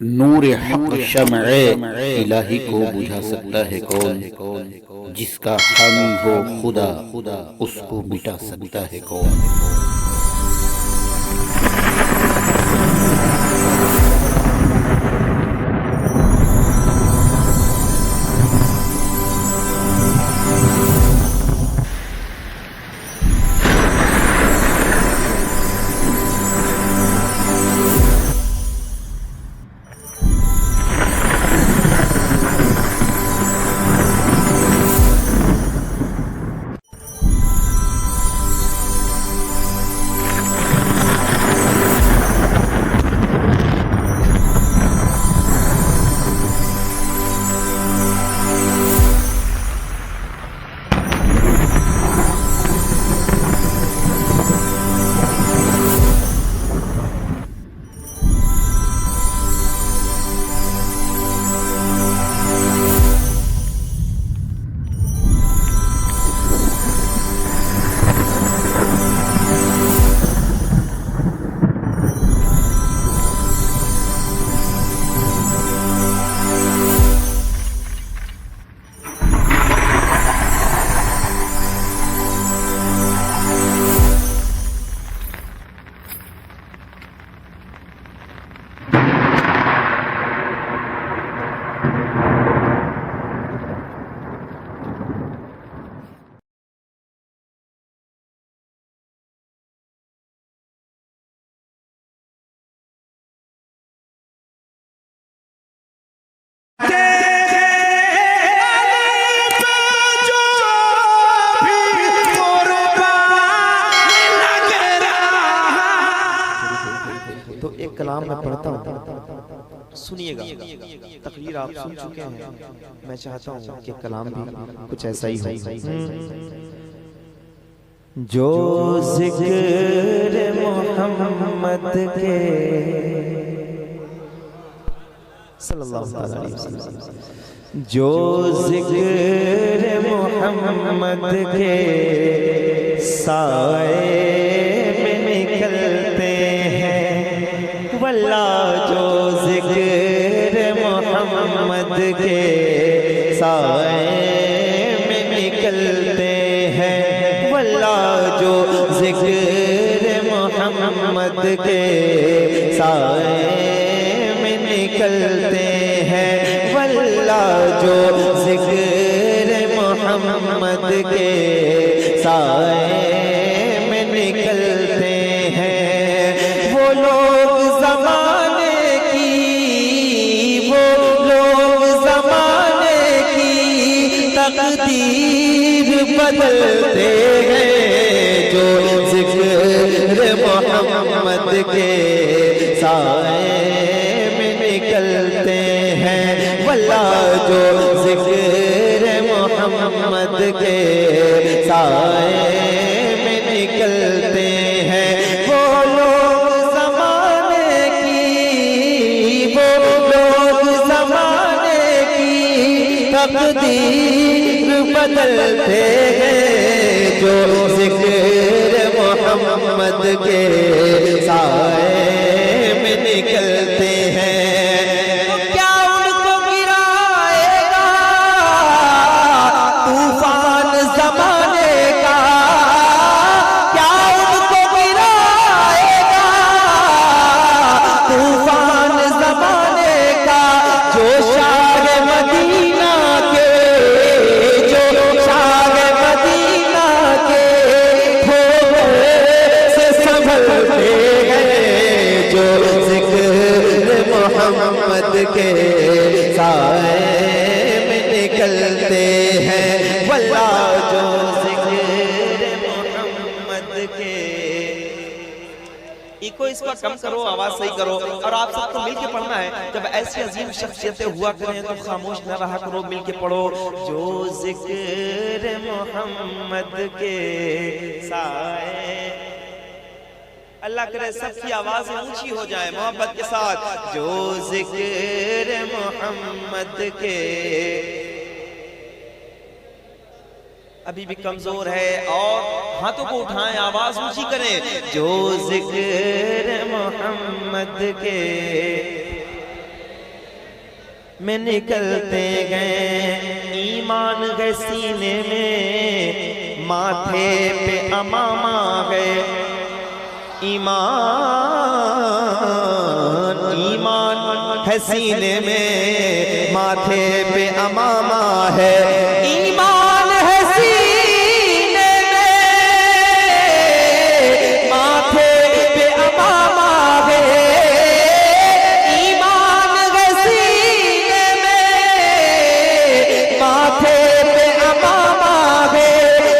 نور حق شمع الہی کو بجھا سکتا ہے کون؟ جس کا حامی ہو خدا اس کو مٹا سکتا ہے کون؟ تو ایک کلام میں پڑھتا ہوں، سنیے گا۔ تقریر آپ سن چکے ہیں، میں چاہتا ہوں کہ کلام بھی کچھ ایسا ہی ہو۔ جو ذکر محمد کے صلی اللہ علیہ وسلم، جو ذکر محمد کے سائے میں نکلتے ہیں، واللہ جو ذکر محمد کے سائے میں نکلتے ہیں، واللہ جو ذکر محمد کے سائے میں نکلتے ہیں، واللہ جو ذکر محمد کے سائے میں نکلتے ہیں، وہ لوگ زمانے کی، وہ لوگ زمانے کی تقدیر بدلتے ہیں، جو ذکر محمد کے سائے میں نکلتے ہیں، واللہ جو ذکر محمد کے سائے میں نکلتے ہیں، وہ لوگ زمانے کی، وہ لوگ زمانے کی تقدیر بدلتے ہیں، جو ذکر محمد کے سائے میں نکلتے ہیں۔ کیا ان کو گرائے گا طوفان زمانے کا؟ کیا ان کو گرائے گا طوفان زمانے کا؟ جو شاہ مدینہ کے، جو شاہ مدینہ کے سے سنبھلتے ہیں، جو ذکر محمد کے سائے میں نکلتے ہیں، واللہ جو ذکر محمد کے۔ ایکو اس کا کم کرو، آواز صحیح کرو، اور آپ سب کو مل کے پڑھنا ہے۔ جب ایسی عظیم شخصیتیں ہوا کریں تو خاموش نہ رہا کرو، مل کے پڑھو۔ جو ذکر محمد کے سائے، اللہ کرے سب کی آوازیں اونچی ہو جائیں محبت کے ساتھ۔ جو ذکر محمد کے، ابھی بھی کمزور ہے، اور ہاتھوں کو اٹھائیں، آواز اونچی کریں۔ جو ذکر محمد کے میں نکلتے گئے، ایمان ہے سینے میں، ماتھے پہ امامہ ہے، ایمان ہے سینے میں، ماتھے پہ امامہ ہے، ایمان ہے سینے میں، ماتھے پہ امامہ ہے، ایمان ہے سینے میں، ماتھے پہ امامہ ہے،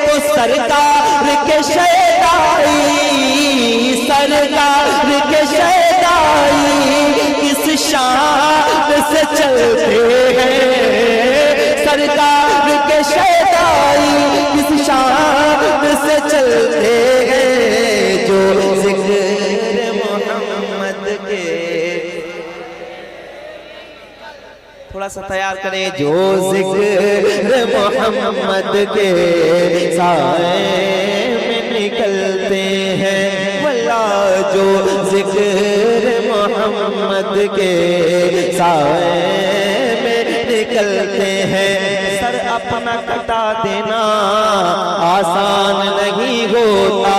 تو سرکار کے شیدائی، سرکار کے شیدائی کس شان سے چلتے ہیں، سرکار کے شیدائی کس شان سے چلتے ہیں، جو ذکر محمد کے، تھوڑا سا تیار کریں، جو ذکر محمد کے سائے میں نکلتے ہیں، واللہ جو ذکر محمد کے سائے میں نکلتے ہیں، سر اپنا کٹا دینا آسان نہیں ہوتا،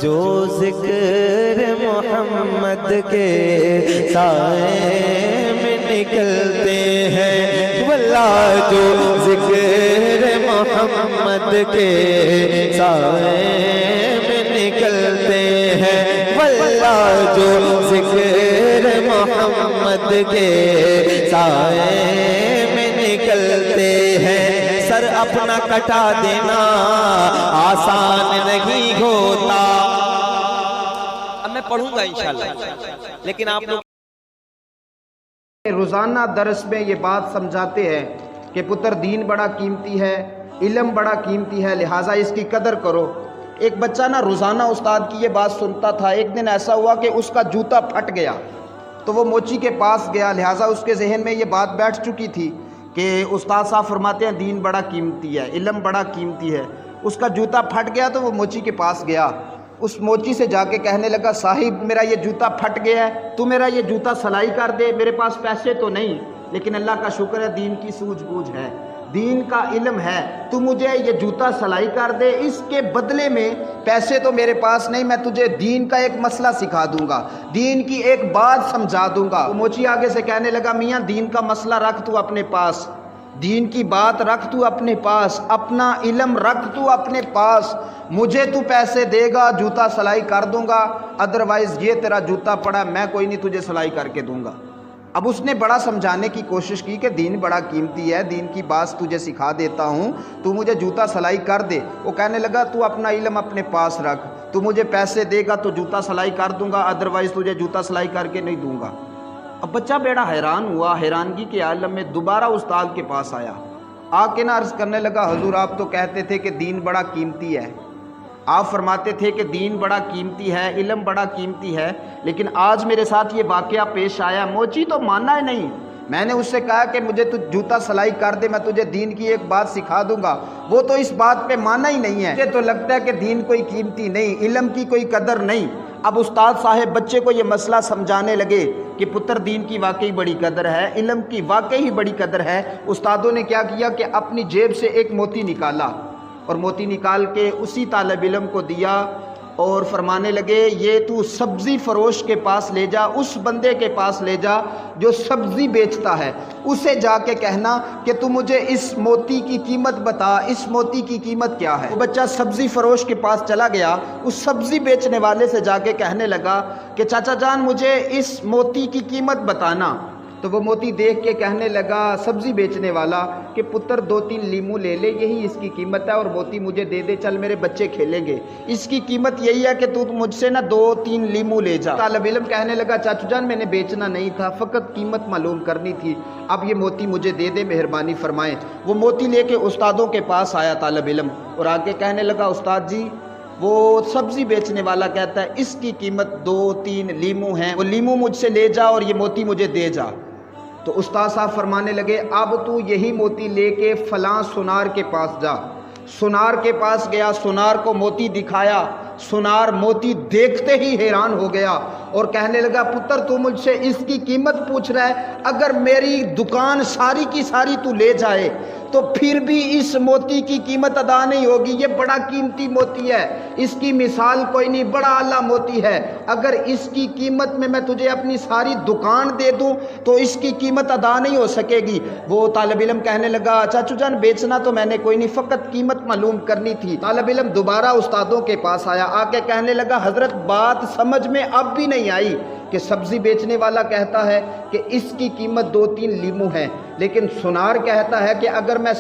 جو ذکر محمد کے سائے میں نکلتے ہیں، واللہ جو ذکر محمد کے سائے میں نکلتے ہیں، واللہ جو ذکر محمد کے سائے میں نکلتے ہیں، سر اپنا کٹا دینا آسان نہیں ہوتا۔ اب میں پڑھوں گا انشاءاللہ، لیکن آپ لوگ روزانہ درس میں یہ بات سمجھاتے ہیں کہ پتر دین بڑا قیمتی ہے، علم بڑا قیمتی ہے، لہٰذا اس کی قدر کرو۔ ایک بچہ نا روزانہ استاد کی یہ بات سنتا تھا، ایک دن ایسا ہوا کہ اس کا جوتا پھٹ گیا، تو وہ موچی کے پاس گیا، لہٰذا اس کے ذہن میں یہ بات بیٹھ چکی تھی کہ استاد صاحب فرماتے ہیں دین بڑا قیمتی ہے، علم بڑا قیمتی ہے۔ اس کا جوتا پھٹ گیا تو وہ موچی کے پاس گیا، اس موچی سے جا کے کہنے لگا صاحب میرا یہ جوتا پھٹ گیا ہے، تو میرا یہ جوتا سلائی کر دے، میرے پاس پیسے تو نہیں، لیکن اللہ کا شکر ہے دین کی سوجھ بوجھ ہے، دین کا علم ہے، تو مجھے یہ جوتا سلائی کر دے، اس کے بدلے میں پیسے تو میرے پاس نہیں، میں تجھے دین کا ایک مسئلہ سکھا دوں گا، دین کی ایک بات سمجھا دوں گا۔ موچی آگے سے کہنے لگا میاں دین کا مسئلہ رکھ تو اپنے پاس، دین کی بات رکھ تو اپنے پاس، اپنا علم رکھ تو اپنے پاس، مجھے تو پیسے دے گا جوتا سلائی کر دوں گا، ادروائز یہ تیرا جوتا پڑا میں کوئی نہیں تجھے سلائی کر کے دوں گا۔ اب اس نے بڑا سمجھانے کی کوشش کی کہ دین بڑا قیمتی ہے، دین کی بات تجھے سکھا دیتا ہوں، تو مجھے جوتا سلائی کر دے۔ وہ کہنے لگا تو اپنا علم اپنے پاس رکھ، تو مجھے پیسے دے گا تو جوتا سلائی کر دوں گا، ادروائز تجھے جوتا سلائی کر کے نہیں دوں گا۔ اب بچہ بیڑا حیران ہوا، حیرانگی کے عالم میں دوبارہ استاد کے پاس آیا، آ کے نہ عرض کرنے لگا حضور آپ تو کہتے تھے کہ دین بڑا قیمتی ہے، آپ فرماتے تھے کہ دین بڑا قیمتی ہے، علم بڑا قیمتی ہے، لیکن آج میرے ساتھ یہ واقعہ پیش آیا، موچی تو ماننا ہی نہیں، میں نے اس سے کہا کہ مجھے تو جوتا سلائی کر دے، میں تجھے دین کی ایک بات سکھا دوں گا، وہ تو اس بات پہ مانا ہی نہیں ہے، مجھے تو لگتا ہے کہ دین کوئی قیمتی نہیں، علم کی کوئی قدر نہیں۔ اب استاد صاحب بچے کو یہ مسئلہ سمجھانے لگے کہ پتر دین کی واقعی بڑی قدر ہے، علم کی واقعی ہی بڑی قدر ہے۔ استادوں نے کیا کیا کہ اپنی جیب سے ایک موتی نکالا اور موتی نکال کے اسی طالب علم کو دیا اور فرمانے لگے یہ تو سبزی فروش کے پاس لے جا، اس بندے کے پاس لے جا جو سبزی بیچتا ہے، اسے جا کے کہنا کہ تو مجھے اس موتی کی قیمت بتا، اس موتی کی قیمت کیا ہے۔ وہ بچہ سبزی فروش کے پاس چلا گیا، اس سبزی بیچنے والے سے جا کے کہنے لگا کہ چاچا جان مجھے اس موتی کی قیمت بتانا۔ تو وہ موتی دیکھ کے کہنے لگا سبزی بیچنے والا کہ پتر 2-3 لیمو لے لے، یہی اس کی قیمت ہے، اور موتی مجھے دے دے، چل میرے بچے کھیلیں گے، اس کی قیمت یہی ہے کہ تو مجھ سے نا 2-3 لیمو لے جا۔ طالب علم کہنے لگا چاچو جان میں نے بیچنا نہیں تھا، فقط قیمت معلوم کرنی تھی، اب یہ موتی مجھے دے دے، مہربانی فرمائیں۔ وہ موتی لے کے استادوں کے پاس آیا طالب علم، اور آگے کہنے لگا استاد جی وہ سبزی بیچنے والا کہتا ہے اس کی قیمت 2-3 لیمو ہیں، وہ لیمو مجھ سے لے جا اور یہ موتی مجھے دے جا۔ تو استاد صاحب فرمانے لگے اب تو یہی موتی لے کے فلاں سنار کے پاس جا۔ سنار کے پاس گیا، سنار کو موتی دکھایا، سنار موتی دیکھتے ہی حیران ہو گیا اور کہنے لگا پتر تو مجھ سے اس کی قیمت پوچھ رہا ہے، اگر میری دکان ساری کی ساری تو لے جائے تو پھر بھی اس موتی کی قیمت ادا نہیں ہوگی، یہ بڑا قیمتی موتی ہے، اس کی مثال کوئی نہیں، بڑا اعلیٰ موتی ہے، اگر اس کی قیمت میں تجھے اپنی ساری دکان دے دوں تو اس کی قیمت ادا نہیں ہو سکے گی۔ وہ طالب علم کہنے لگا چاچو جان بیچنا تو میں نے کوئی نہیں، فقط قیمت معلوم کرنی تھی۔ طالب علم دوبارہ استادوں کے پاس آیا، آ کے کہنے لگا حضرت بات سمجھ میں اب بھی نہیں آئی کہ سبزی بیچنے والا کہتا ہے کہ اس کی قیمت 2-3 لیمو ہے، لیکن سنار کہتا ہے کہ اگر میں